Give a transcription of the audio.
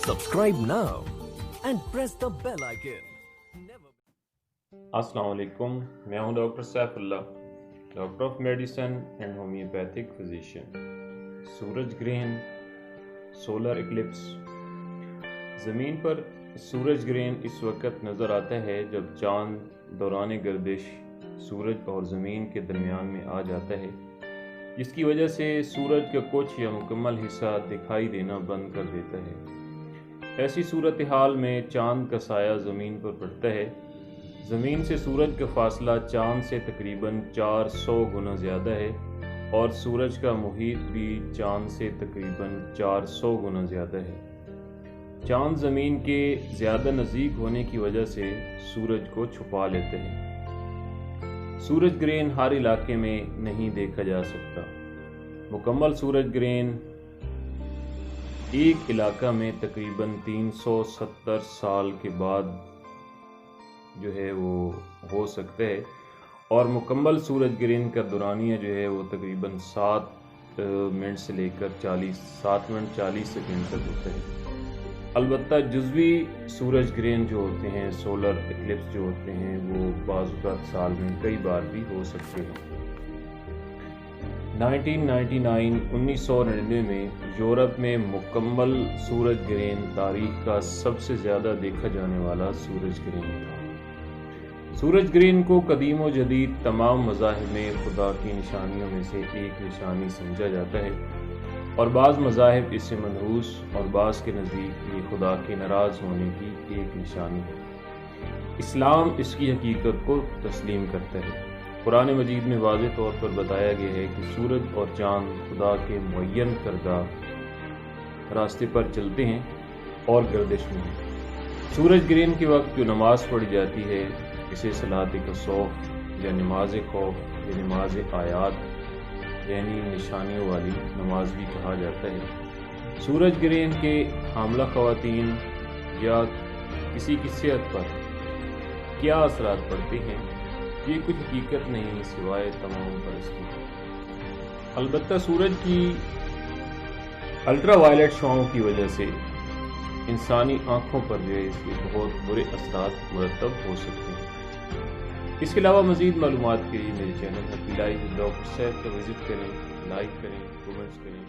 Subscribe now and press the bell icon. السلام علیکم، میں ہوں doctor Saif Ullah, doctor of medicine and homeopathic physician. سورج گرہن، سولر اکلپس۔ زمین پر سورج گرہن اس وقت نظر آتا ہے جب چاند دوران گردش سورج اور زمین کے درمیان میں آ جاتا ہے، جس کی وجہ سے سورج کا کچھ یا مکمل حصہ دکھائی دینا بند کر دیتا ہے۔ ایسی صورتحال میں چاند کا سایہ زمین پر پڑتا ہے۔ زمین سے سورج کا فاصلہ چاند سے تقریباً 400 گنا زیادہ ہے اور سورج کا محیط بھی چاند سے تقریباً 400 گنا زیادہ ہے۔ چاند زمین کے زیادہ نزدیک ہونے کی وجہ سے سورج کو چھپا لیتے ہیں۔ سورج گرہن ہر علاقے میں نہیں دیکھا جا سکتا۔ مکمل سورج گرہن ایک علاقہ میں تقریباً 370 سال کے بعد جو ہے وہ ہو سکتا ہے، اور مکمل سورج گرہن کا دورانیہ جو ہے وہ تقریباً 7 منٹ سے لے کر 7 منٹ 40 سیکنڈ تک ہوتا ہے۔ البتہ جزوی سورج گرہن جو ہوتے ہیں، سولر اکلپس جو ہوتے ہیں، وہ بعض اوقات سال میں کئی بار بھی ہو سکتے ہیں۔ 1999 میں یورپ میں مکمل سورج گرہن تاریخ کا سب سے زیادہ دیکھا جانے والا سورج گرہن تھا۔ سورج گرہن کو قدیم و جدید تمام مذاہب میں خدا کی نشانیوں میں سے ایک نشانی سمجھا جاتا ہے، اور بعض مذاہب اس سے منحوس اور بعض کے نزدیک یہ خدا کے ناراض ہونے کی ایک نشانی ہے۔ اسلام اس کی حقیقت کو تسلیم کرتا ہے۔ قرآن مجید میں واضح طور پر بتایا گیا ہے کہ سورج اور چاند خدا کے معین کردہ راستے پر چلتے ہیں اور گردش میں ہیں۔ سورج گرہن کے وقت جو نماز پڑھی جاتی ہے اسے صلاۃ کسوف یا نماز خوف یا نماز آیات یعنی نشانیوں والی نماز بھی کہا جاتا ہے۔ سورج گرہن کے حاملہ خواتین یا کسی کی صحت پر کیا اثرات پڑتے ہیں، یہ کچھ حقیقت نہیں سوائے تمام پرستی۔ البتہ سورج کی الٹرا وائلٹ شعاؤں کی وجہ سے انسانی آنکھوں پر جو ہے اس کے بہت برے اثرات مرتب ہو سکتے ہیں۔ اس کے علاوہ مزید معلومات کے لیے میرے channel happy life doctor Saif کا وزٹ کریں، لائک کریں، کمنٹس کریں۔